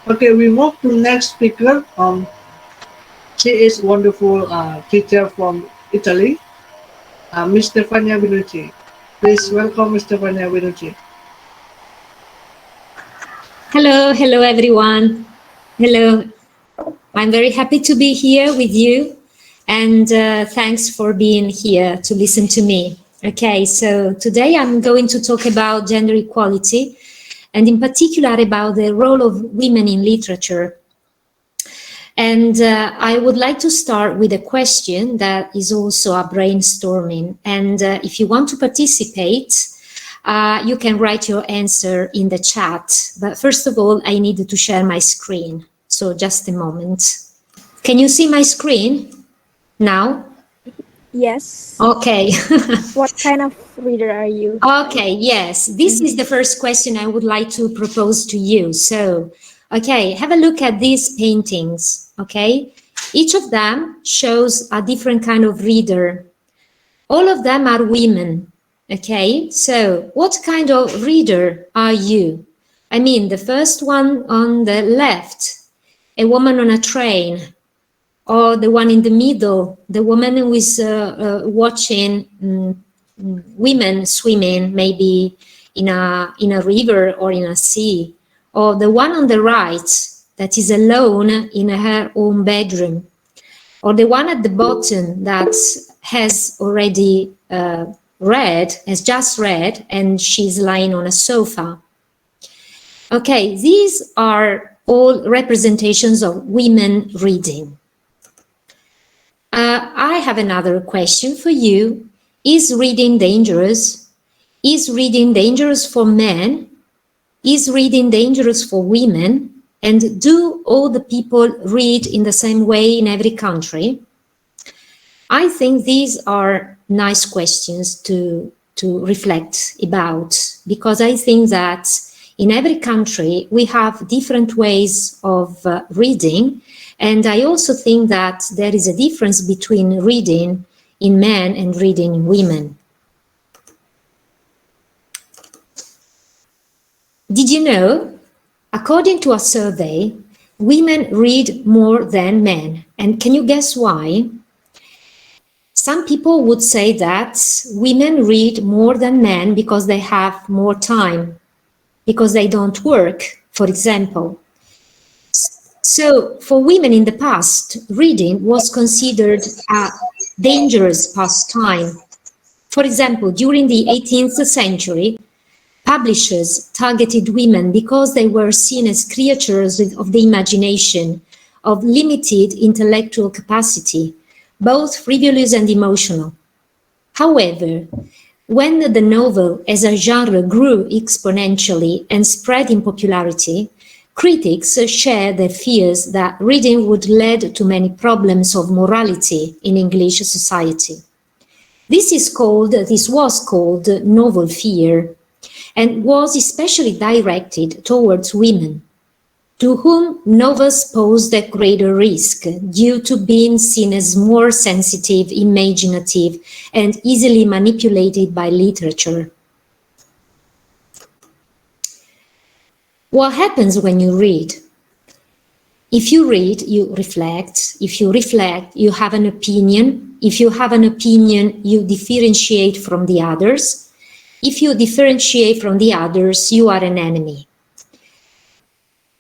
Okay, we move to next speaker. She is wonderful teacher from Italy, Miss Stefania Vinucci. Please welcome Miss Stefania Vinucci. Hello, hello everyone. Hello. I'm very happy to be here with you and thanks for being here to listen to me. Okay, so today I'm going to talk about gender equality and in particular about the role of women in literature. And I would like to start with a question that is also a brainstorming. And if you want to participate, you can write your answer in the chat. But first of all, I need to share my screen. So just a moment. Can you see my screen now? Yes. Okay. What kind of reader are you? Okay, yes. This is the first question I would like to propose to you. So, okay, have a look at these paintings, okay? Each of them shows a different kind of reader. All of them are women, okay? So, what kind of reader are you? I mean, the first one on the left, a woman on a train, or the one in the middle, the woman who is watching women swimming, maybe in a river or in a sea, or the one on the right that is alone in her own bedroom, or the one at the bottom that has already has just read, and she's lying on a sofa. Okay, these are all representations of women reading. I have another question for you. Is reading dangerous? Is reading dangerous for men? Is reading dangerous for women? And do all the people read in the same way in every country? I think these are nice questions to reflect about, because I think that in every country we have different ways of reading. And I also think that there is a difference between reading in men and reading in women. Did you know, according to a survey, women read more than men? And can you guess why? Some people would say that women read more than men because they have more time, because they don't work, for example. So for women in the past, reading was considered a dangerous pastime. For example, during the 18th century, publishers targeted women because they were seen as creatures of the imagination, of limited intellectual capacity, both frivolous and emotional. However, when the novel as a genre grew exponentially and spread in popularity, critics shared their fears that reading would lead to many problems of morality in English society. This was called novel fear, and was especially directed towards women, to whom novels posed a greater risk due to being seen as more sensitive, imaginative, and easily manipulated by literature. What happens when you read? If you read, you reflect. If you reflect, you have an opinion. If you have an opinion, you differentiate from the others. If you differentiate from the others, you are an enemy.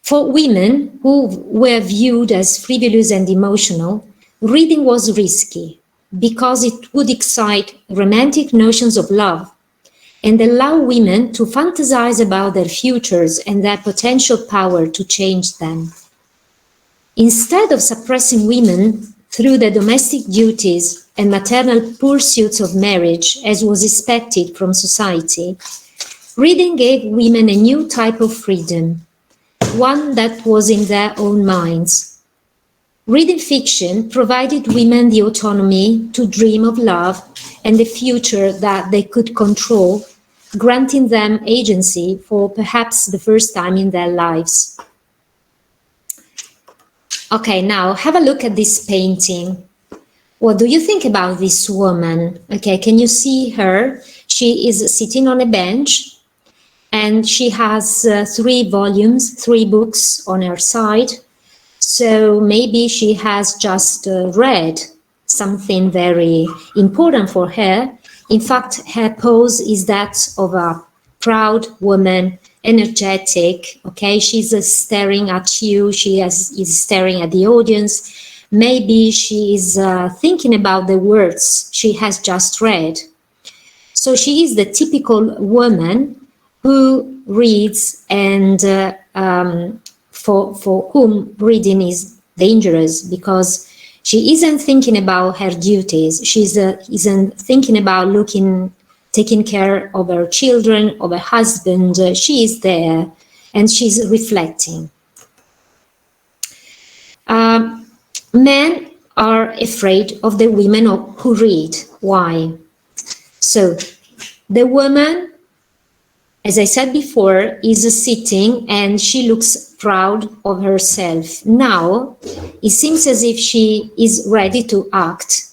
For women who were viewed as frivolous and emotional, reading was risky because it would excite romantic notions of love and allow women to fantasize about their futures and their potential power to change them. Instead of suppressing women through the domestic duties and maternal pursuits of marriage, as was expected from society, reading gave women a new type of freedom, one that was in their own minds. Reading fiction provided women the autonomy to dream of love and the future that they could control, granting them agency for perhaps the first time in their lives. Okay, now have a look at this painting. What do you think about this woman? Okay, can you see her? She is sitting on a bench. and she has 3 volumes, 3 books on her side. So maybe she has just read something very important for her. In fact, her pose is that of a proud woman, energetic. Okay, she's staring at you. She is staring at the audience. Maybe she is thinking about the words she has just read. So she is the typical woman who reads and for whom reading is dangerous because she isn't thinking about her duties. She isn't thinking about taking care of her children, of her husband. She is there and she's reflecting. Men are afraid of the women who read. Why? So the woman, as I said before, is sitting and she looks proud of herself. Now, it seems as if she is ready to act.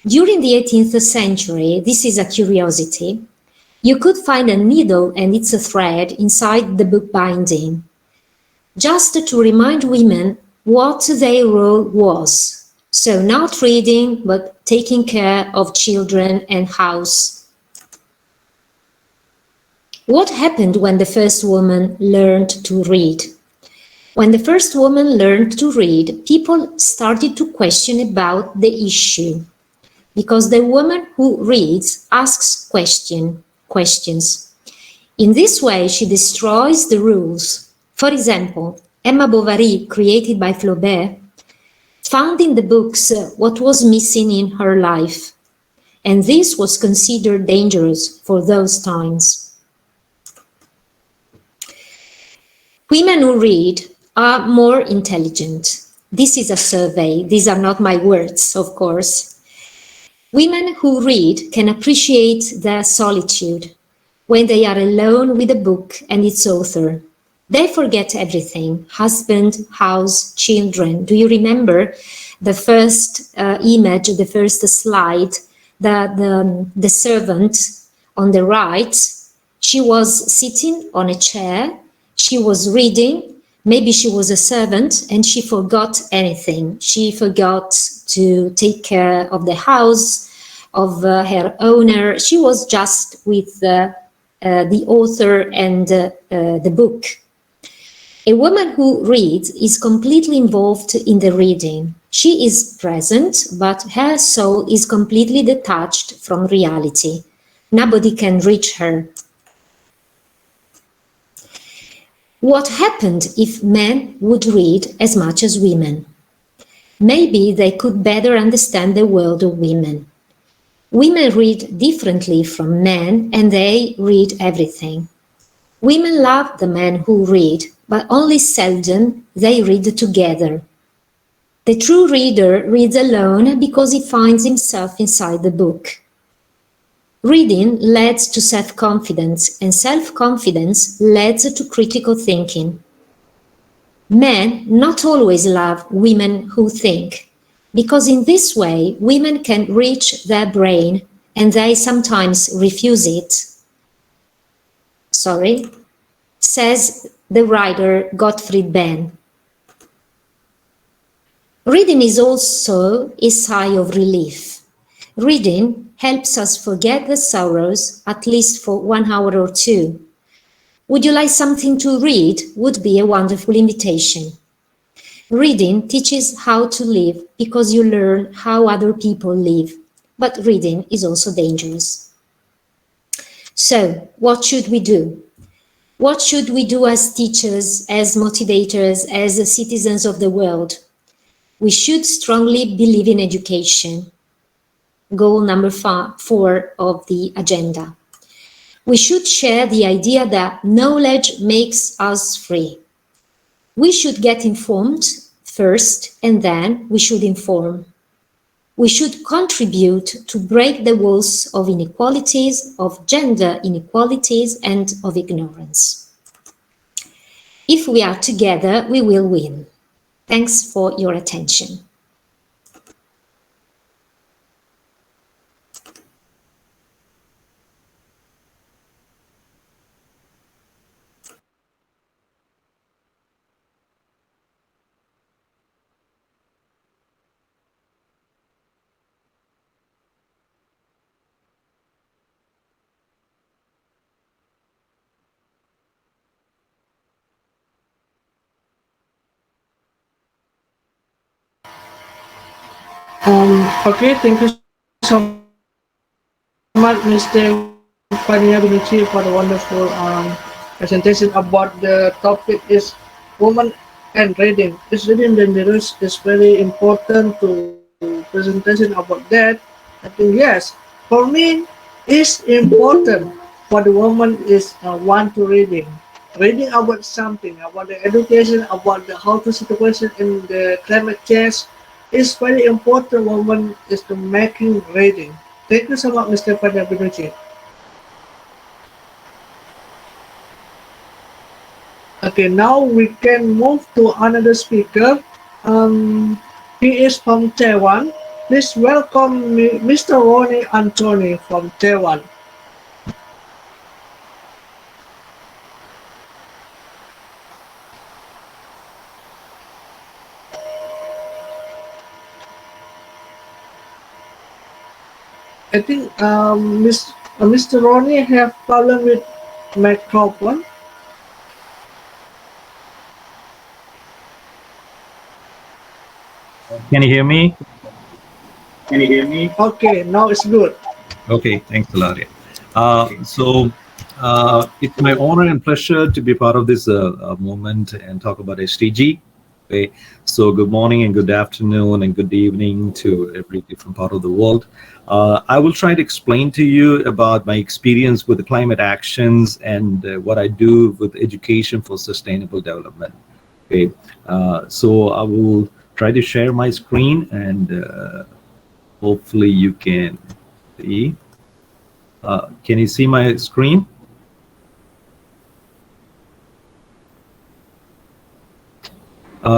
During the 18th century, this is a curiosity, you could find a needle and its a thread inside the book binding, just to remind women what their role was. So not reading, but taking care of children and house. What happened when the first woman learned to read? When the first woman learned to read, people started to question about the issue, because the woman who reads asks questions. In this way, she destroys the rules. For example, Emma Bovary, created by Flaubert, found in the books what was missing in her life, and this was considered dangerous for those times. Women who read are more intelligent. This is a survey. These are not my words, of course. Women who read can appreciate their solitude when they are alone with a book and its author. They forget everything: husband, house, children. Do you remember the first image, the first slide, the servant on the right? She was sitting on a chair. She was reading. Maybe she was a servant and she forgot anything. She forgot to take care of the house, of her owner. She was just with the author and the book. A woman who reads is completely involved in the reading. She is present, but her soul is completely detached from reality. Nobody can reach her. What happened if men would read as much as women? Maybe they could better understand the world of women. Women read differently from men, and they read everything. Women love the men who read, but only seldom they read together. The true reader reads alone because he finds himself inside the book. Reading leads to self-confidence, and self-confidence leads to critical thinking. Men not always love women who think, because in this way women can reach their brain and they sometimes refuse it. Says the writer Gottfried Benn. Reading is also a sigh of relief. Reading helps us forget the sorrows, at least for 1 hour or 2. Would you like something to read? Would be a wonderful invitation. Reading teaches how to live because you learn how other people live. But reading is also dangerous. So, what should we do? What should we do as teachers, as motivators, as citizens of the world? We should strongly believe in education. Goal number 4 of the agenda. We should share the idea that knowledge makes us free. We should get informed first, and then we should inform. We should contribute to break the walls of inequalities, of gender inequalities, and of ignorance. If we are together, we will win. Thanks for your attention. Okay, thank you so much, Mr. Fania Binucci, for the wonderful presentation about the topic is woman and reading. Is reading dangerous? Is very important to presentation about that. I think yes. For me, it's important for the woman is want to reading. Reading about something, about the education, about the how to situation in the climate change is very important. Woman is to making reading. Thank you so much, Mr. Fania Binucci. Okay, now we can move to another speaker. He is from Taiwan. Please welcome Mr. Ronnie Anthony from Taiwan. I think Mr. Ronnie have problem with microphone. Can you hear me? Okay, now it's good. Okay, thanks a lot. Yeah. It's my honor and pleasure to be part of this moment and talk about SDG. Okay, so good morning and good afternoon and good evening to every different part of the world. I will try to explain to you about my experience with the climate actions and what I do with education for sustainable development. Okay, so I will try to share my screen and hopefully you can see. Can you see my screen?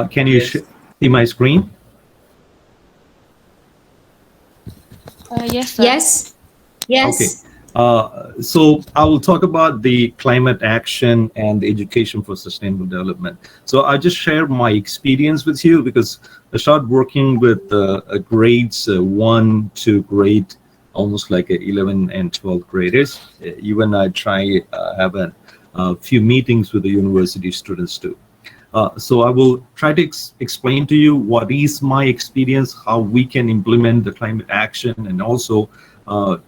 Can you see my screen? Yes, sir. Yes. Yes. Okay. So I will talk about the climate action and the education for sustainable development. So I just share my experience with you because I started working with grades 1 to grade almost like 11 and 12 graders. Even I try have a few meetings with the university students too. So I will try to explain to you what is my experience, how we can implement the climate action, and also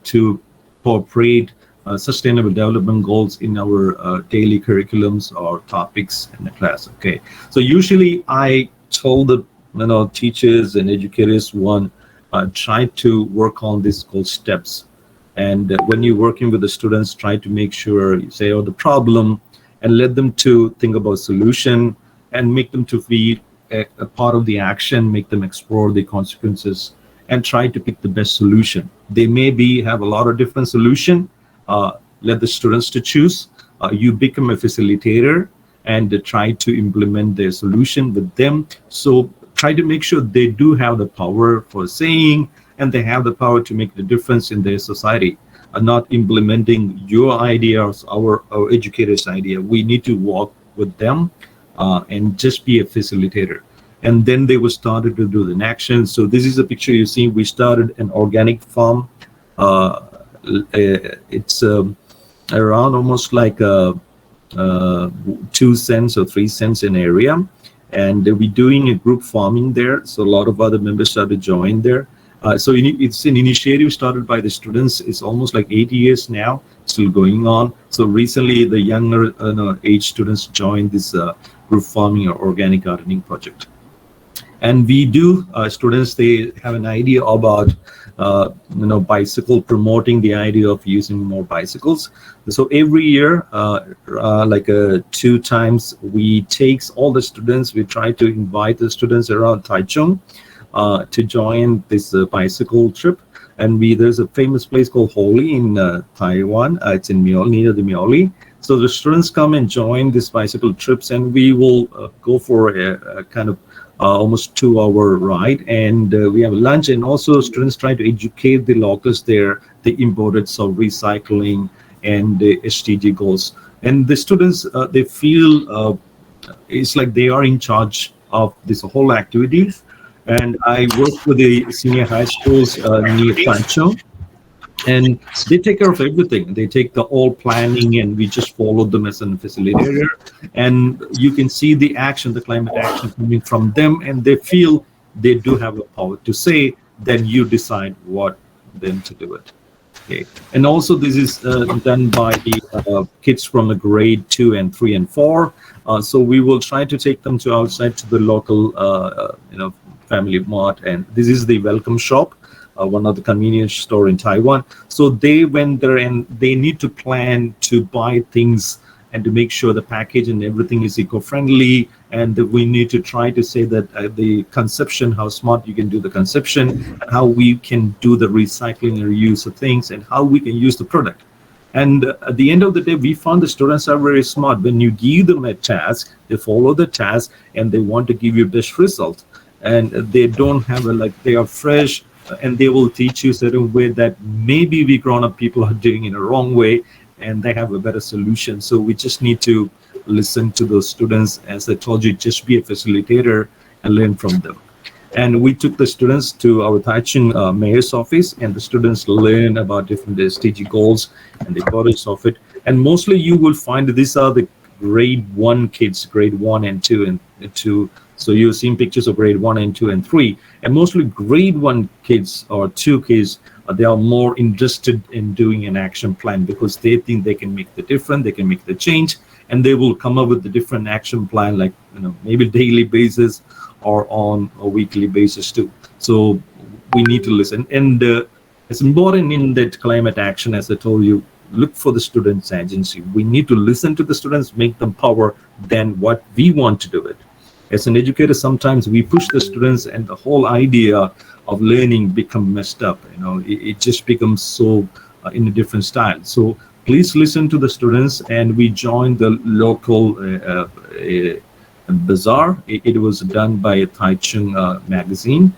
to incorporate sustainable development goals in our daily curriculums or topics in the class. Okay, so usually I told the teachers and educators try to work on these goal steps, and when you're working with the students, try to make sure you say the problem and let them to think about solution and make them to be a part of the action, make them explore the consequences and try to pick the best solution. They may have a lot of different solution. Let the students to choose. You become a facilitator and try to implement their solution with them. So try to make sure they do have the power for saying, and they have the power to make the difference in their society. Not implementing your ideas, our educators' idea. We need to walk with them and just be a facilitator. And then they were started to do the action. So this is a picture you see. We started an organic farm. It's around almost like 2 cents or 3 cents an area. And we're doing a group farming there. So a lot of other members started to join there. So it's an initiative started by the students. It's almost like 8 years now, still going on. So recently the younger age students joined this group farming or organic gardening project. And we do, students, they have an idea about, bicycle, promoting the idea of using more bicycles. So every year, 2 times, we takes all the students, we try to invite the students around Taichung to join this bicycle trip. And there's a famous place called Holi in Taiwan. It's in Miaoli, near the Miaoli. So the students come and join these bicycle trips, and we will go for a kind of almost 2-hour ride, and we have lunch, and also students try to educate the locals there, the importance of recycling and the SDG goals. And the students, they feel it's like they are in charge of this whole activity. And I work with the senior high schools near Tanchong, and they take care of everything. They take the all planning, and we just follow them as a facilitator. And you can see the action, the climate action coming from them, and they feel they do have a power to say then you decide what then to do it. Okay, and also this is done by the kids from the grade 2 and 3 and 4. So we will try to take them to outside to the local, family mart, and this is the welcome shop, one of the convenience store in Taiwan. So they went there and they need to plan to buy things and to make sure the package and everything is eco-friendly. And we need to try to say that the conception, how smart you can do the conception, and how we can do the recycling or use of things, and how we can use the product. And at the end of the day, we found the students are very smart. When you give them a task, they follow the task and they want to give you best result. And they don't have they are fresh, and they will teach you certain way that maybe we grown-up people are doing in a wrong way, and they have a better solution. So we just need to listen to those students. As I told you, just be a facilitator and learn from them. And we took the students to our Taichung mayor's office, and the students learn about different SDG goals and the importance of it. And mostly you will find these are the grade 1 kids, grade 1 and 2 and 2. So you're seeing pictures of grade 1 and 2 and 3. And mostly grade 1 kids or 2 kids, they are more interested in doing an action plan because they think they can make the difference, they can make the change, and they will come up with the different action plan, like maybe daily basis or on a weekly basis too. So we need to listen. And it's important in that climate action, as I told you, look for the students' agency. We need to listen to the students, make them power than what we want to do it. As an educator, sometimes we push the students and the whole idea of learning become messed up. It just becomes so in a different style. So please listen to the students, and we joined the local bazaar. It was done by a Taichung magazine,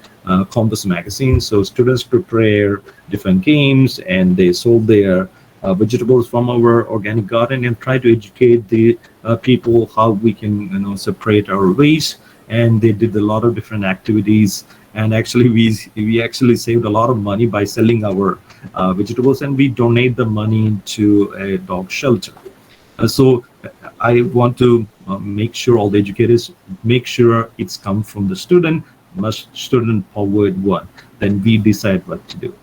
Compass magazine. So students prepare different games, and they sold their vegetables from our organic garden and try to educate the people how we can separate our waste. And they did a lot of different activities, and actually we actually saved a lot of money by selling our vegetables, and we donate the money to a dog shelter. So I want to make sure all the educators make sure it's come from the student, must student powered one, then we decide what to do.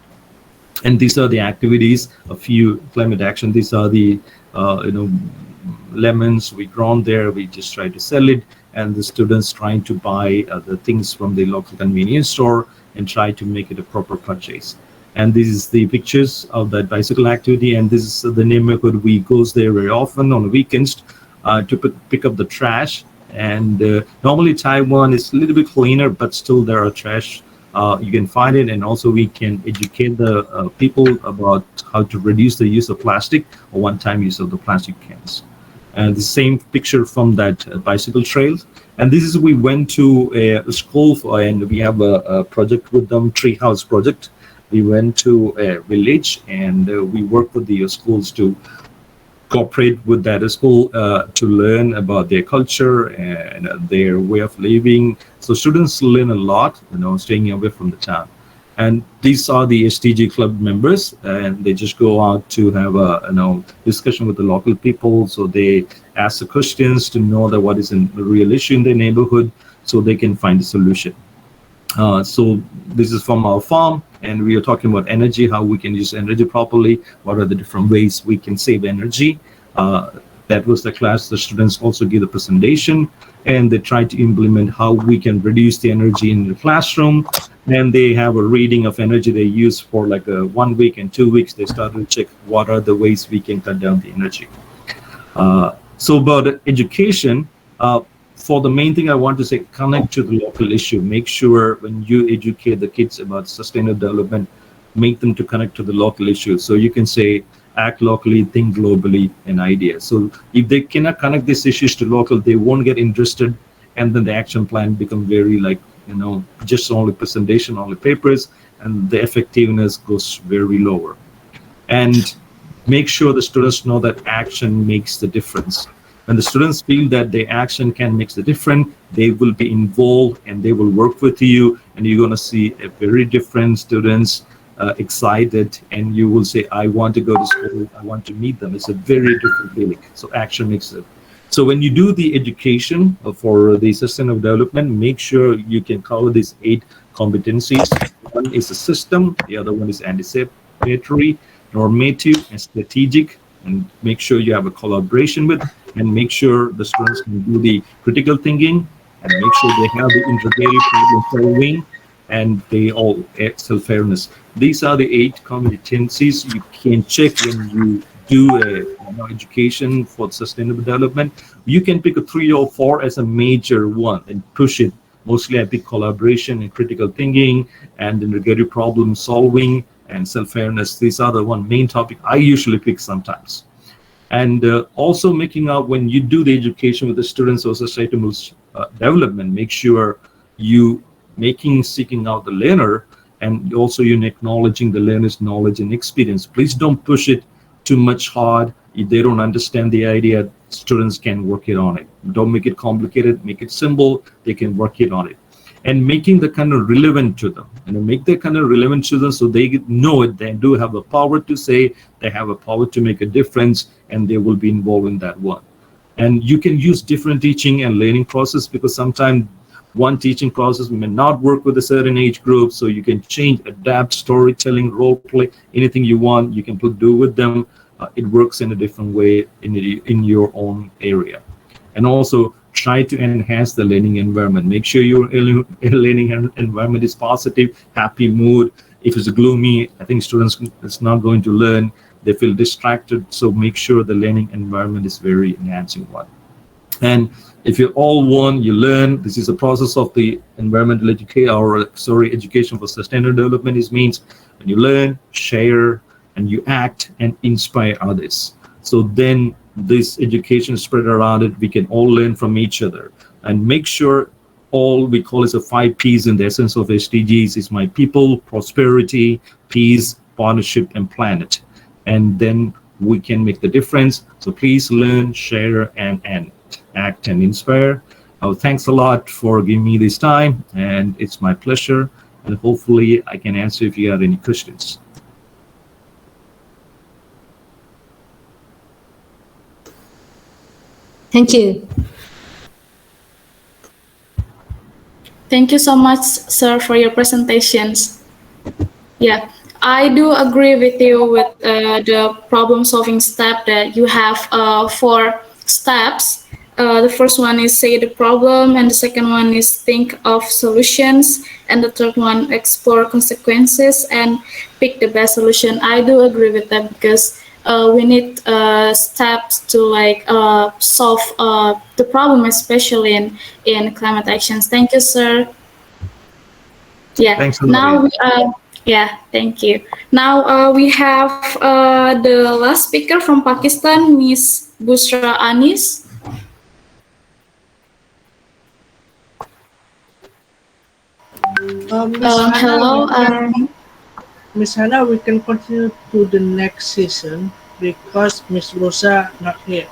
And these are the activities, a few climate action. These are the lemons we grown there. We just try to sell it, and the students trying to buy the things from the local convenience store and try to make it a proper purchase. And this is the pictures of that bicycle activity. And this is the neighborhood. We goes there very often on the weekends to pick up the trash. And normally Taiwan is a little bit cleaner, but still there are trash. You can find it, and also we can educate the people about how to reduce the use of plastic or one-time use of the plastic cans. And the same picture from that bicycle trail. And this is, we went to a school and we have a project with them, Treehouse Project. We went to a village, and we work with the schools to cooperate with that school to learn about their culture and their way of living. So students learn a lot, staying away from the town. And these are the SDG club members, and they just go out to have a discussion with the local people. So they ask the questions to know that what is a real issue in their neighborhood, so they can find a solution. So this is from our farm, and we are talking about energy, how we can use energy properly, what are the different ways we can save energy. That was the class. The students also give the presentation, and they try to implement how we can reduce the energy in the classroom. And they have a reading of energy they use for like 1 week and 2 weeks. They started to check what are the ways we can cut down the energy. So about education, for the main thing I want to say, connect to the local issue. Make sure when you educate the kids about sustainable development, make them to connect to the local issue. So you can say, act locally, think globally, an idea. So if they cannot connect these issues to local, they won't get interested, and then the action plan become very just only presentation, only papers, and the effectiveness goes very lower. And make sure the students know that action makes the difference. When the students feel that their action can make the difference, they will be involved and they will work with you, and you're going to see a very different students excited, and you will say, I want to go to school, I want to meet them. It's a very different feeling. So action makes it. So when you do the education for the sustainable development, make sure you can cover these 8 competencies. One is a system, the other one is anticipatory, normative, and strategic. And make sure you have a collaboration with, and make sure the students can do the critical thinking, and make sure they have the integrated problem solving, and they all self-awareness. These are the 8 competencies you can check when you do a education for sustainable development. You can pick a 3 or 4 as a major one and push it. Mostly I pick collaboration and critical thinking and integrated problem solving and self-awareness. These are the one main topic I usually pick sometimes. And also making out when you do the education with the students or sustainable development, make sure you seeking out the learner, and also you're acknowledging the learner's knowledge and experience. Please don't push it too much hard. If they don't understand the idea, students can work it on it. Don't make it complicated, make it simple, they can work it on it. And making the kind of relevant to them, make the kind of relevant to them so they know it, they do have the power to say, they have a power to make a difference, and they will be involved in that one. And you can use different teaching and learning process, because sometimes one teaching process may not work with a certain age group, so you can change, adapt, storytelling, role play, anything you want, you can do with them. It works in a different way in your own area. And also try to enhance the learning environment. Make sure your learning environment is positive, happy mood. If it's gloomy, I think students is not going to learn. They feel distracted. So make sure the learning environment is very enhancing one. And if you all want, you learn. This is a process of the environmental education for sustainable development. It means when you learn, share, and you act and inspire others. So then this education spread around it, we can all learn from each other. And make sure all we call is the 5 P's in the essence of SDGs is my people, prosperity, peace, partnership, and planet. And then we can make the difference. So please learn, share, and act and inspire. Thanks a lot for giving me this time, and it's my pleasure. And hopefully I can answer if you have any questions. Thank you. Thank you so much, sir, for your presentations. Yeah, I do agree with you with the problem-solving step that you have 4 steps. The first one is say the problem, and the second one is think of solutions, and the third one explore consequences and pick the best solution. I do agree with that, because we need steps to solve the problem, especially in climate actions. Thank you, sir. Yeah. Thanks a Now lot. thank you. Now we have the last speaker from Pakistan, Miss Bushra Anis. Hello. Miss Hannah, we can continue to the next session because Miss Rosa not here.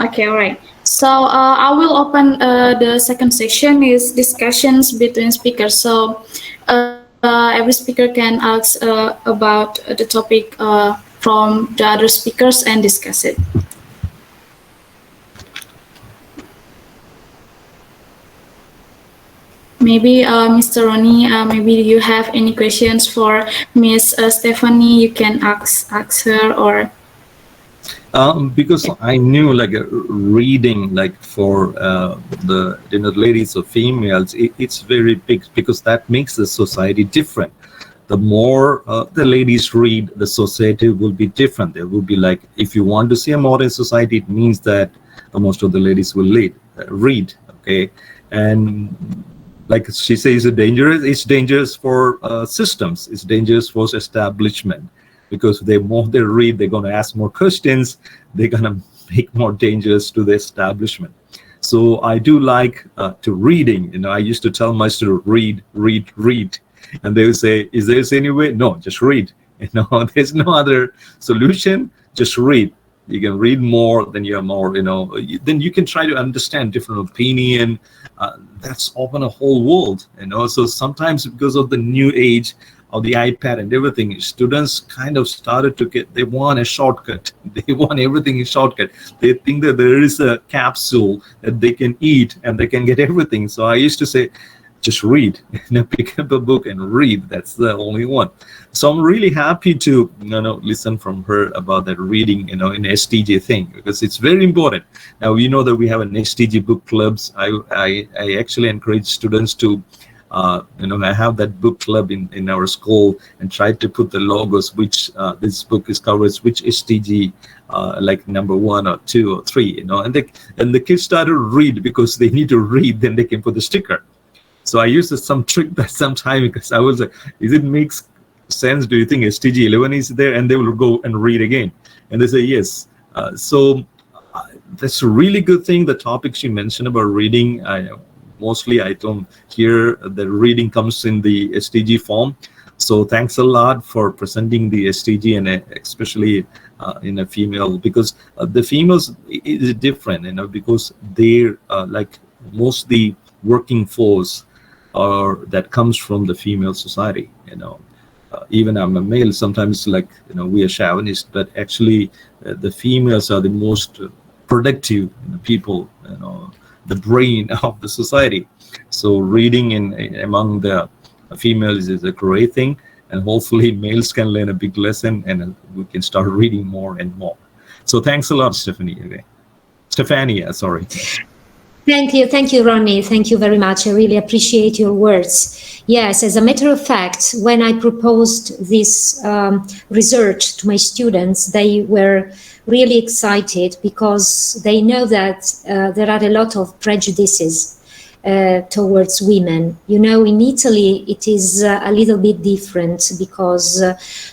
Okay, all right. So I will open the second section is discussions between speakers. So every speaker can ask about the topic from the other speakers and discuss it. Maybe Mr. Ronnie, maybe you have any questions for Miss Stephanie? You can ask her, or because I knew reading for the ladies or females, it's very big, because that makes the society different. The more the ladies read, the society will be different. There will be if you want to see a modern society, it means that most of the ladies will read. Okay, and like she says, it's dangerous for systems. It's dangerous for establishment, because the more they read, they're going to ask more questions. They're going to make more dangerous to the establishment. So I do like to reading. I used to tell my students, read. And they would say, is there any way? No, just read. There's no other solution. Just read. You can read more, then you have more, then you can try to understand different opinion. That's open a whole world, So sometimes because of the new age of the iPad and everything, students kind of started to they want a shortcut. They want everything in shortcut. They think that there is a capsule that they can eat and they can get everything. So I used to say, just read. Pick up a book and read. That's the only one. So I'm really happy to listen from her about that reading, in STJ thing, because it's very important. Now we know that we have an STJ book clubs. I actually encourage students to I have that book club in our school, and try to put the logos which this book is covers, which STG, like number 1 or 2 or 3, and the kids started to read because they need to read, then they can put the sticker. So I used some trick that sometime, because I was like, is it makes sense? Do you think STG 11 is there? And they will go and read again, and they say yes. So that's a really good thing. The topics you mentioned about reading, mostly I don't hear the reading comes in the STG form. So thanks a lot for presenting the STG, and especially in a female, because the females is different, because they're like mostly working force or that comes from the female society. Even I'm a male, sometimes like we are chauvinist, but actually the females are the most productive people, the brain of the society. So reading among the females is a great thing, and hopefully males can learn a big lesson, and we can start reading more and more. So thanks a lot, Stefania, sorry. Thank you, Ronnie. Thank you very much. I really appreciate your words. Yes, as a matter of fact, when I proposed this research to my students, they were really excited, because they know that there are a lot of prejudices towards women. In Italy, it is a little bit different, because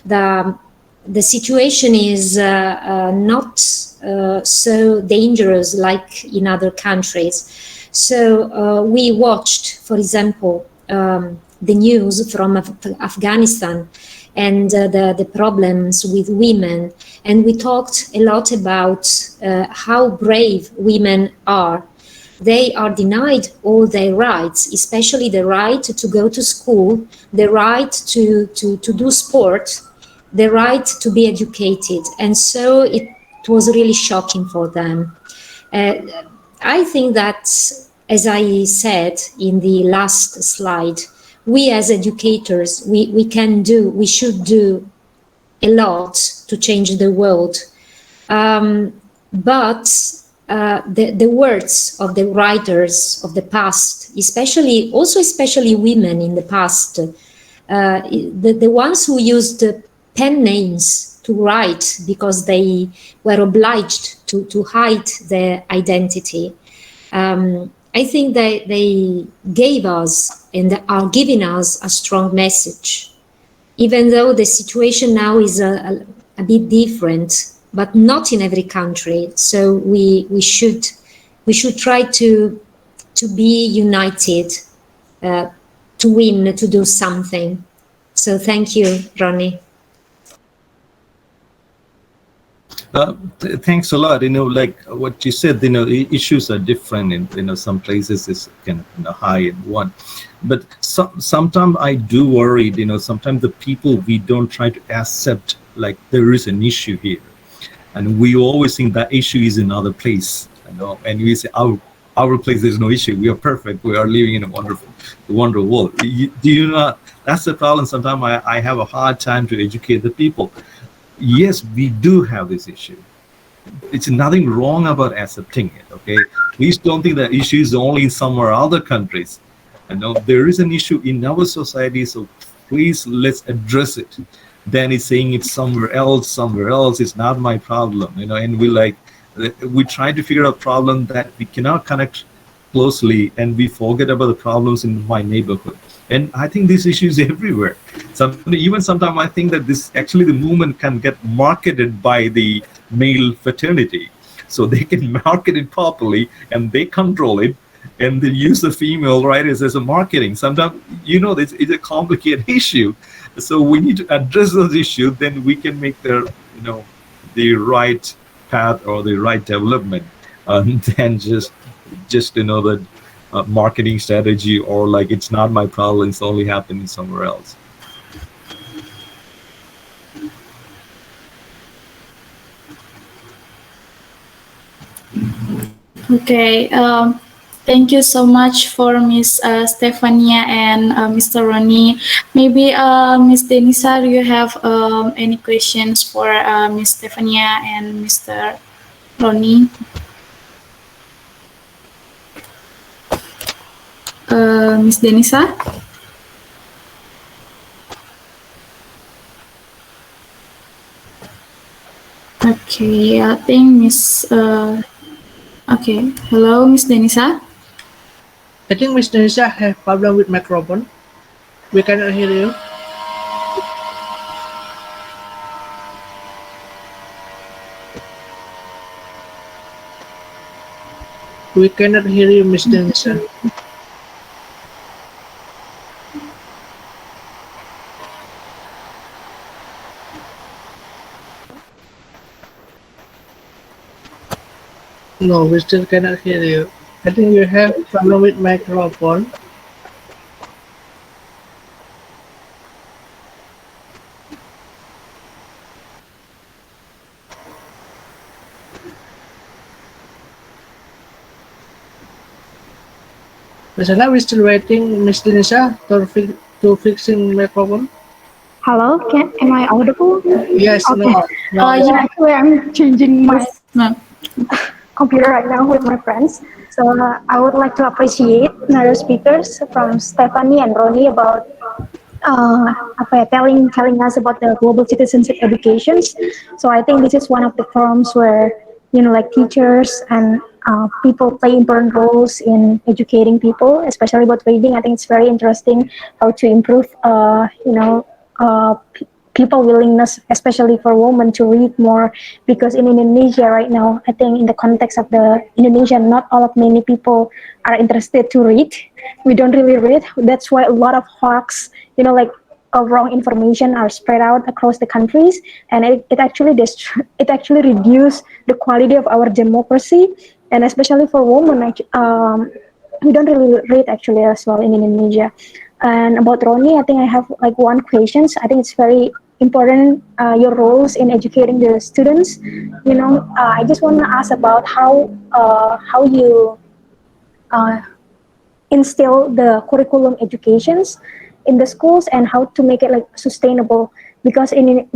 the situation is not so dangerous like in other countries. So we watched, for example, the news from Afghanistan, and the problems with women. And we talked a lot about how brave women are. They are denied all their rights, especially the right to go to school, the right to do sport, the right to be educated. And so it was really shocking for them. I think that, as I said in the last slide, we as educators, we should do a lot to change the world. But the words of the writers of the past, especially women in the past, the ones who used pen names to write because they were obliged to hide their identity. I think that they gave us and are giving us a strong message, even though the situation now is a bit different, but not in every country. So we should try to be united, to win, to do something. So thank you, Ronnie. Thanks a lot. Like what you said, issues are different in some places is kind of high and one, but sometimes I do worry. Sometimes the people, we don't try to accept like there is an issue here, and we always think that issue is in another place. And we say our place, there's no issue. We are perfect. We are living in a wonderful world. Do you not? That's the problem. Sometimes I have a hard time to educate the people. Yes, we do have this issue. It's nothing wrong about accepting it, okay? Please don't think that issue is only in somewhere other countries. There is an issue in our society, so please let's address it. Then it's saying it's somewhere else, it's not my problem, and we try to figure out problem that we cannot connect closely, and we forget about the problems in my neighborhood. And I think this issue is everywhere. Even sometimes I think that this actually the movement can get marketed by the male fraternity. So they can market it properly and they control it, and they use the female writers as a marketing. Sometimes, it's a complicated issue. So we need to address those issues, then we can make the right path or the right development, than just the marketing strategy, or like it's not my problem, it's only happening somewhere else. Okay. Thank you so much for Miss Stefania and Mr. Ronnie. Maybe Miss Denisa, do you have any questions for Miss Stefania and Mr. Ronnie? Miss Denisa? Okay, I think Miss. Okay, hello, Miss Denisa. I think Miss Denisa have problem with microphone. We cannot hear you. We cannot hear you, Miss Denisa. No, we still cannot hear you. I think you have problem with microphone. Misalnya, we're still waiting, Miss Denisa, to fixing microphone. Hello, am I audible? Yes, Okay. no. Yeah, actually, I'm changing my No. computer right now with my friends. So I would like to appreciate another speakers from Stephanie and Ronnie about telling us about the global citizenship educations. So I think this is one of the forums where like teachers and people play important roles in educating people, especially about reading. I think it's very interesting how to improve people willingness, especially for women, to read more, because in Indonesia right now, I think in the context of the Indonesia, not all of many people are interested to read. We don't really read. That's why a lot of hawks, like wrong information are spread out across the countries, and it actually reduce the quality of our democracy, and especially for women. We don't really read actually as well in Indonesia. And about Ronnie, I think I have like one question. I think it's very important, your roles in educating the students. I just want to ask about how you instill the curriculum educations in the schools and how to make it like sustainable. Because I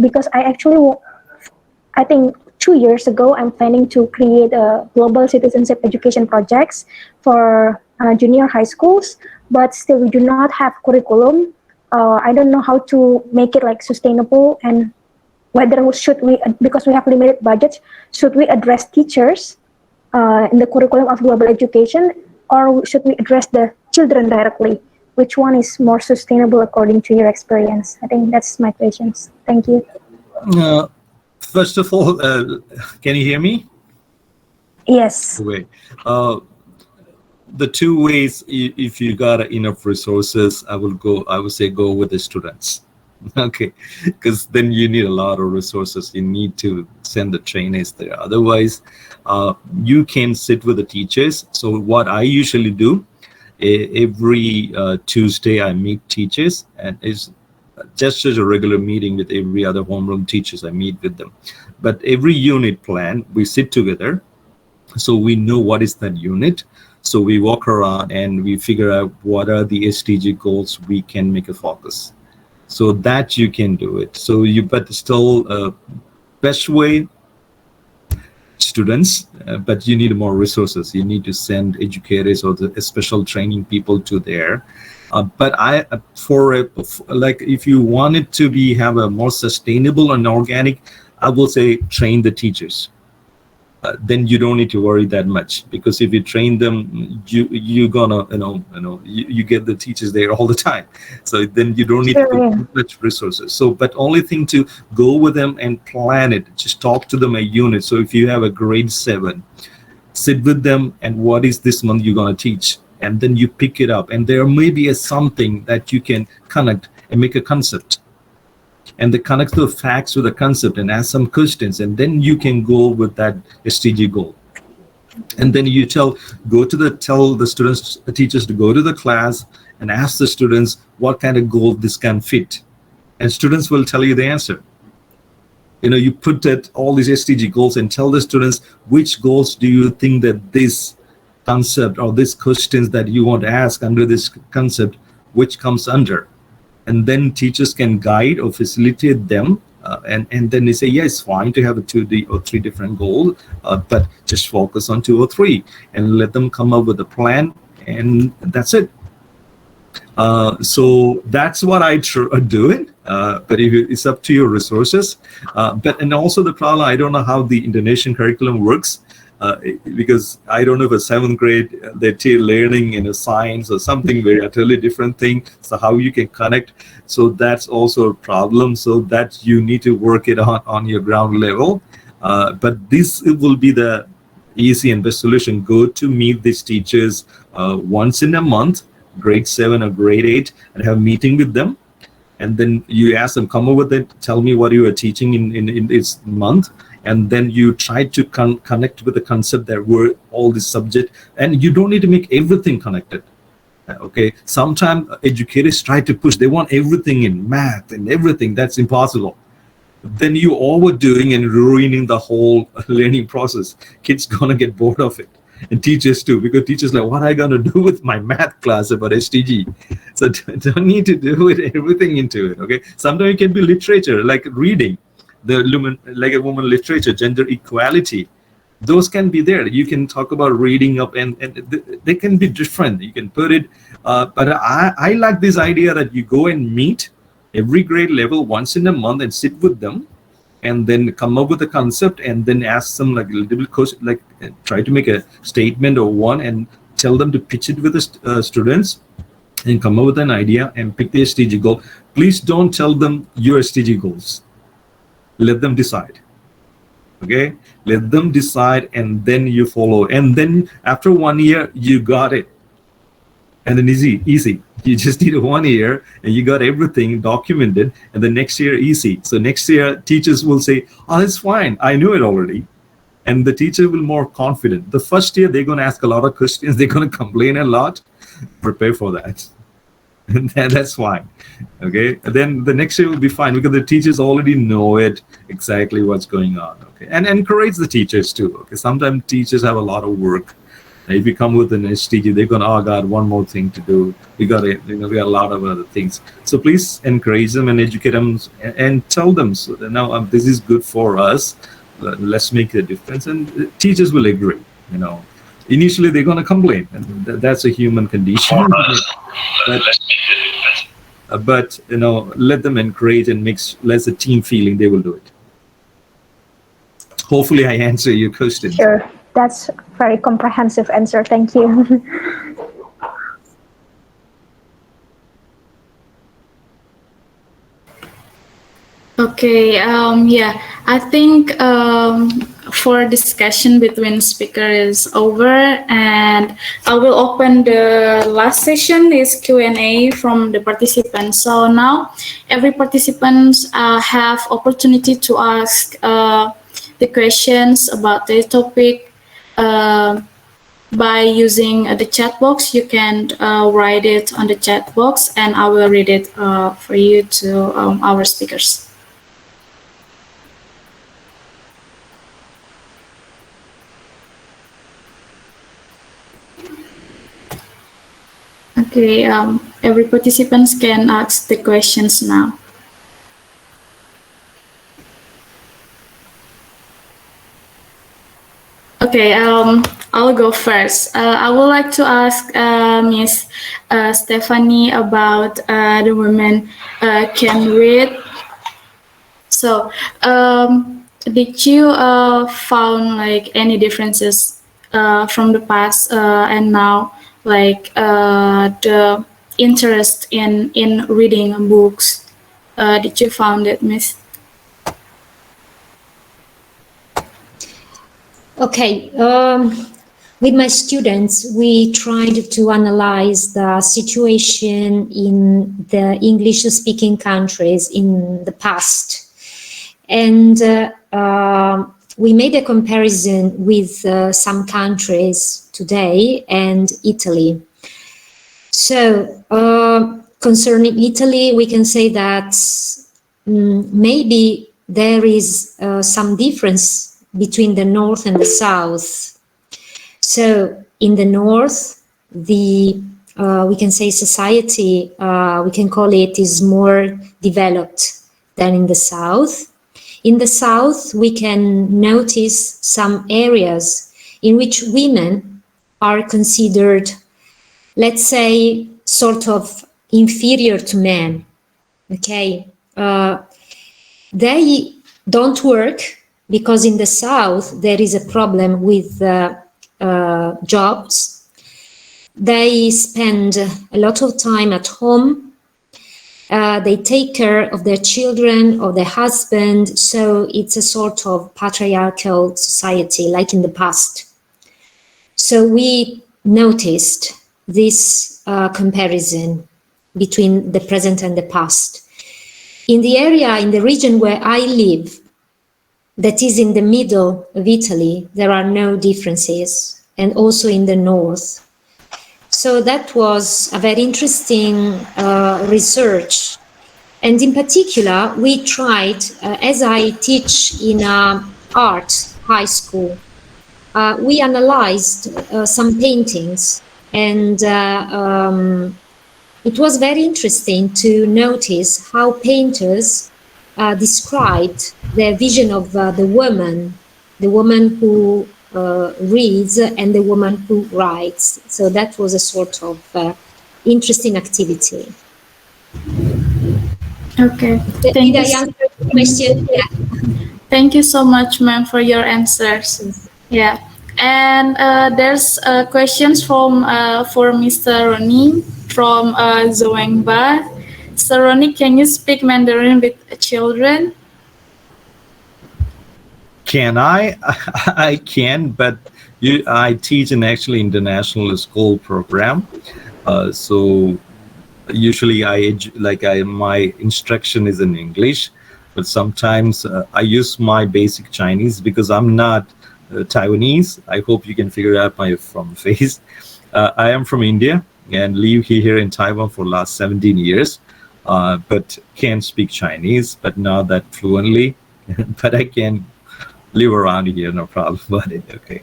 think 2 years ago, I'm planning to create a global citizenship education projects for junior high schools, but still we do not have curriculum. I don't know how to make it like sustainable, and whether should we, because we have limited budgets, should we address teachers in the curriculum of global education, or should we address the children directly? Which one is more sustainable according to your experience? I think that's my questions. Thank you. First of all, can you hear me? Yes. Wait. The two ways, if you got enough resources, I would say go with the students. Okay, because then you need a lot of resources. You need to send the trainers there. Otherwise, you can sit with the teachers. So what I usually do, every Tuesday I meet teachers, and it's just as a regular meeting with every other homeroom teachers. I meet with them, but every unit plan we sit together, so we know what is that unit. So we walk around and we figure out what are the SDG goals we can make a focus, so that you can do it. So but still best way, students, but you need more resources. You need to send educators or the special training people to there. But like if you want it to have a more sustainable and organic, I will say train the teachers. Then you don't need to worry that much, because if you train them, you're gonna you get the teachers there all the time. So then you don't need to put much resources. So but only thing to go with them and plan it. Just talk to them a unit. So if you have a grade 7, sit with them and what is this month you're gonna teach, and then you pick it up, and there may be something that you can connect and make a concept, and they connect the facts with the concept and ask some questions, and then you can go with that SDG goal. And then you tell the students, the teachers, to go to the class and ask the students what kind of goal this can fit, and students will tell you the answer. You put that all these SDG goals and tell the students which goals do you think that this concept or these questions that you want to ask under this concept, which comes under. And then teachers can guide or facilitate them. And then they say, yes, fine to have a 2 or 3 different goals, but just focus on 2 or 3 and let them come up with a plan, and that's it. So that's what I do it. But it's up to your resources. And also the problem, I don't know how the Indonesian curriculum works. Because I don't know if a 7th grade they're learning in a science or something very utterly different thing. So how you can connect? So that's also a problem. So that you need to work it on your ground level. But this will be the easy and best solution. Go to meet these teachers once in a month, grade 7 or grade 8, and have a meeting with them. And then you ask them, come over there, tell me what you are teaching in this month. And then you try to connect with the concept that were all this subject, and you don't need to make everything connected. Okay, sometimes educators try to push, they want everything in math and everything. That's impossible. Then you overdoing and ruining the whole learning process. Kids gonna get bored of it, and teachers too, because teachers like, what am I gonna do with my math class about SDG? So don't need to do it everything into it. Okay, sometimes it can be literature, like reading. The like a woman literature, gender equality, those can be there. You can talk about reading up, and they can be different. You can put it, but I like this idea that you go and meet every grade level once in a month and sit with them, and then come up with a concept, and then ask them like a little bit, like try to make a statement or one, and tell them to pitch it with the students, and come up with an idea and pick the SDG goal. Please don't tell them your SDG goals. Let them decide. Okay, let them decide, and then you follow. And then after 1 year, you got it. And then easy. You just need 1 year, and you got everything documented. And the next year, easy. So next year, teachers will say, "Oh, it's fine. I knew it already." And the teacher will be more confident. The first year, they're going to ask a lot of questions. They're going to complain a lot. Prepare for that. And that's fine. Okay, and then the next year will be fine, because the teachers already know it exactly what's going on. Okay, and encourage the teachers too. Okay, sometimes teachers have a lot of work. If you come with an SDG, they're going, oh God, one more thing to do. We got a lot of other things. So please encourage them and educate them, and tell them, so that now this is good for us. Let's make a difference, and teachers will agree. Initially they're going to complain, and that's a human condition. But let them encourage and less a team feeling. They will do it. Hopefully I answer your question. Sure, that's very comprehensive answer. Thank you. Okay, yeah, I think for discussion between speaker is over, and I will open the last session is Q&A from the participants. So now every participants have opportunity to ask the questions about the topic by using the chat box. You can write it on the chat box, and I will read it for you to our speakers. Okay, every participants can ask the questions now. Okay, I'll go first. I would like to ask Miss Stephanie about the women can read. So, did you found like any differences from the past and now? Like the interest in reading books. Did you found it, Miss? Okay, with my students, we tried to analyze the situation in the English-speaking countries in the past. And we made a comparison with some countries today and Italy. So concerning Italy, we can say that maybe there is some difference between the north and the south. So in the north, the we can say society, we can call it, is more developed than in the south. In the south, we can notice some areas in which women are considered, let's say, sort of inferior to men. Okay, they don't work because in the south there is a problem with jobs. They spend a lot of time at home. They take care of their children, of their husband. So it's a sort of patriarchal society like in the past. So we noticed this comparison between the present and the past. In the area, in the region where I live, that is in the middle of Italy, there are no differences, and also in the north. So that was a very interesting research. And in particular, we tried, as I teach in art high school, we analyzed some paintings, and it was very interesting to notice how painters described their vision of the woman who reads and the woman who writes. So that was a sort of interesting activity. Okay. Did I answer the question? Yeah. Thank you so much, ma'am, for your answers. Yeah. And there's questions from for Mr. Ronnie from Zoengba. Sir Ronnie, can you speak Mandarin with children? Can I? I can, but I teach an actually international school program. So usually my instruction is in English, but sometimes I use my basic Chinese because I'm not Taiwanese. I hope you can figure out my from face. I am from India and live here in Taiwan for the last 17 years, but can't speak Chinese, but not that fluently. But I can live around here, no problem about it. Okay,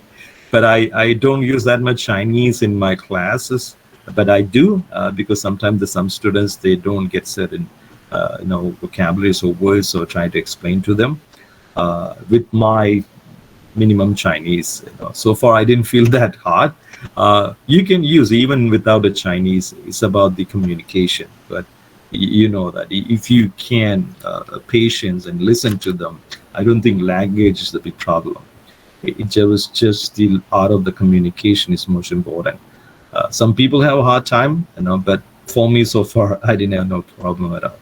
but I don't use that much Chinese in my classes, but I do because sometimes some students, they don't get certain vocabularies or words, so trying to explain to them with my minimum Chinese. So far I didn't feel that hard. You can use even without a Chinese. It's about the communication, but you know that if you can patience and listen to them, I don't think language is the big problem. It was just the art of the communication is most important. Some people have a hard time, but for me so far, I didn't have no problem at all.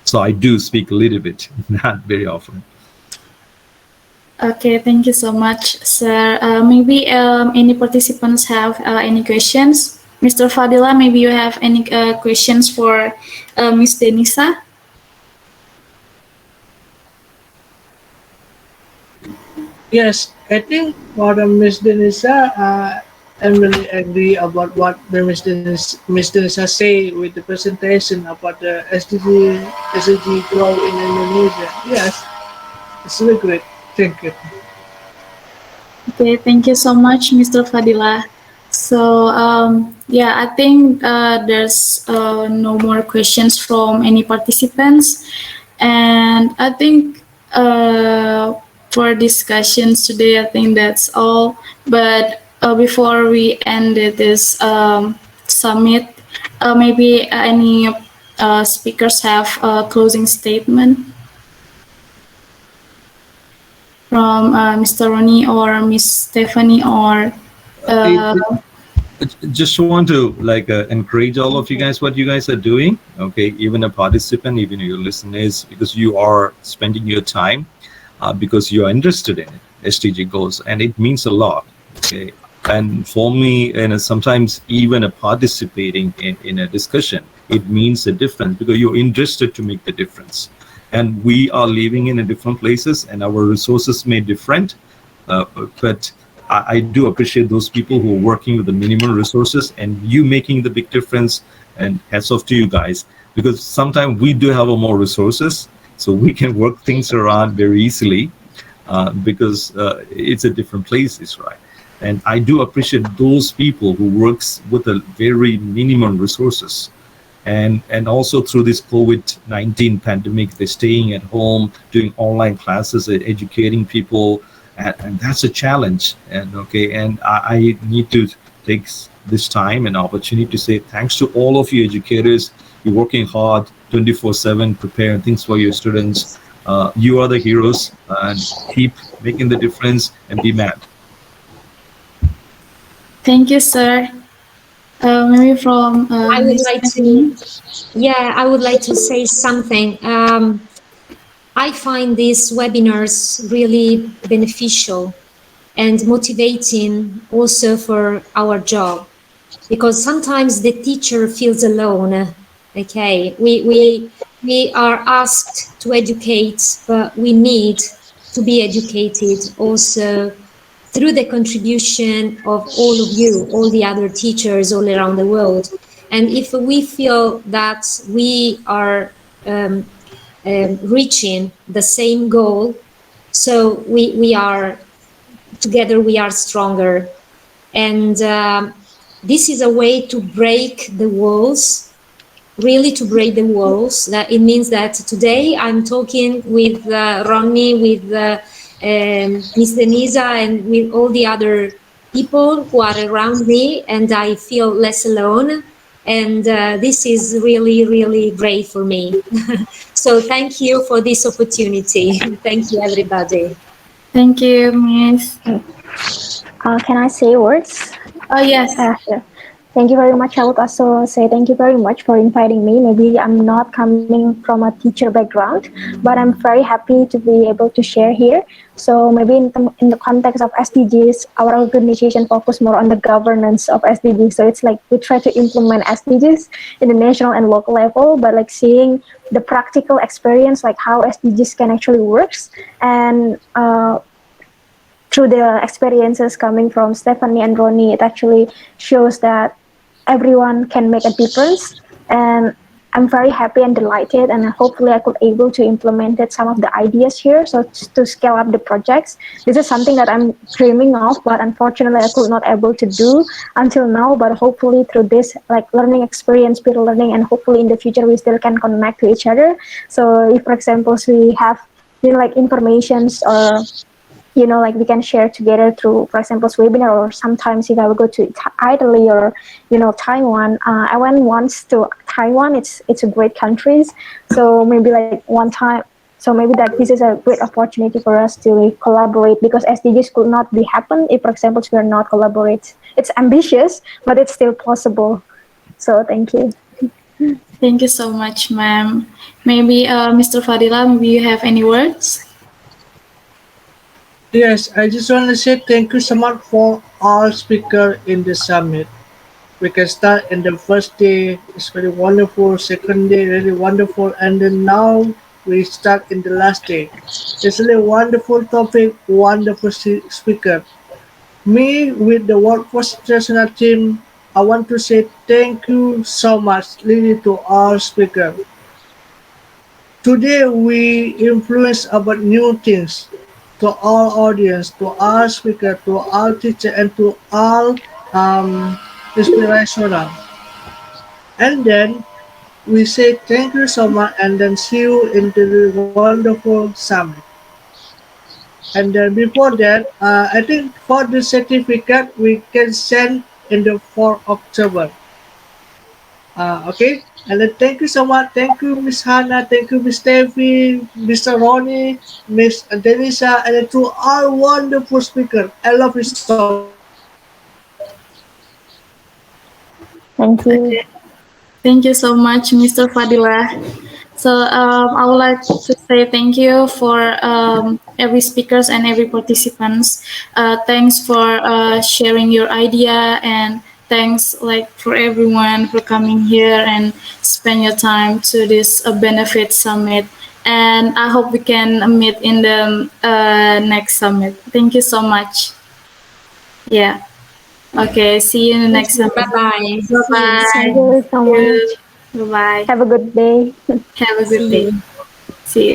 So I do speak a little bit, not very often. Okay, thank you so much, sir. Maybe any participants have any questions? Mr. Fadila, maybe you have any questions for Ms. Denisa? Yes, I think for Miss Denisa, I'm really agree about what Miss Denisa say with the presentation about the SDG grow in Indonesia. Yes, it's really great. Thank you. Okay, thank you so much, Mr. Fadila. So yeah, I think there's no more questions from any participants, and I think for discussions today, I think that's all. But before we end this summit, maybe any speakers have a closing statement from Mr. Ronnie or Miss Stephanie or. Just want to encourage all of you guys what you guys are doing. Okay, even a participant, even your listeners, because you are spending your time because you are interested in it, SDG goals, and it means a lot. Okay, and for me, and sometimes even participating in a discussion, it means a difference because you're interested to make the difference. And we are living in different places, and our resources may different, but I do appreciate those people who are working with the minimum resources and you making the big difference, and hats off to you guys, because sometimes we do have more resources, so we can work things around very easily because it's a different places, right? And I do appreciate those people who works with a very minimum resources. And also through this COVID-19 pandemic, they're staying at home, doing online classes, educating people, and that's a challenge. And I need to take this time and opportunity to say thanks to all of you educators. You're working hard 24/7, preparing things for your students. You are the heroes, and keep making the difference and be mad. Thank you, sir. Maybe from I would Miss like Stephanie. I would like to say something. I find these webinars really beneficial and motivating also for our job, because sometimes the teacher feels alone. Okay, we are asked to educate, but we need to be educated also through the contribution of all of you, all the other teachers all around the world. And if we feel that we are reaching the same goal, so we are together, we are stronger. And this is a way to break the walls, really to break the walls. That it means that today I'm talking with Ronnie, with Miss Denisa, and with all the other people who are around me, and I feel less alone. And this is really, really great for me. So thank you for this opportunity. Thank you, everybody. Thank you, Miss. Can I say words? Oh, yes. Sure. Thank you very much. I would also say thank you very much for inviting me. Maybe I'm not coming from a teacher background, but I'm very happy to be able to share here. So maybe in the context of SDGs, our organization focus more on the governance of SDGs. So it's like we try to implement SDGs in the national and local level, but like seeing the practical experience, like how SDGs can actually works, and through the experiences coming from Stephanie and Ronnie, it actually shows that everyone can make a difference. And I'm very happy and delighted, and hopefully I could able to implement some of the ideas here, so to scale up the projects. This is something that I'm dreaming of, but unfortunately I could not able to do until now. But hopefully through this like learning experience, peer learning, and hopefully in the future we still can connect to each other. So if, for example, we have like informations, or like we can share together through, for example, webinar, or sometimes if I will go to Italy or, Taiwan. I went once to Taiwan. It's a great country. So maybe like one time, so maybe that this is a great opportunity for us to collaborate, because SDGs could not be happen if, for example, we are not collaborate. It's ambitious, but it's still possible. So thank you. Thank you so much, ma'am. Maybe Mr. Fadila, maybe you have any words? Yes, I just want to say thank you so much for all speakers in the summit. We can start in the first day, it's very wonderful. Second day, really wonderful. And then now we start in the last day. It's really wonderful topic, wonderful speaker. Me with the Workforce International team, I want to say thank you so much really to all speakers. Today we influence about new things to all audience, to all speaker, to all teacher, and to all inspirational. And then we say thank you so much, and then see you in the wonderful summit. And then before that, I think for the certificate we can send in the 4th October. Okay. And then thank you so much. Thank you, Miss Hannah. Thank you, Miss Steffi, Mr. Ronnie, Miss Denisa, and then to all wonderful speakers. I love you so much. Thank you. Thank you so much, Mr. Fadila. So I would like to say thank you for every speakers and every participants. Thanks for sharing your idea, and thanks like for everyone for coming here and spend your time to this benefit summit. And I hope we can meet in the next summit. Thank you so much. Yeah. Okay. See you in the next summit. Bye-bye. Bye-bye. Thank you so much. Bye-bye. Have a good day. Have a good day. See you.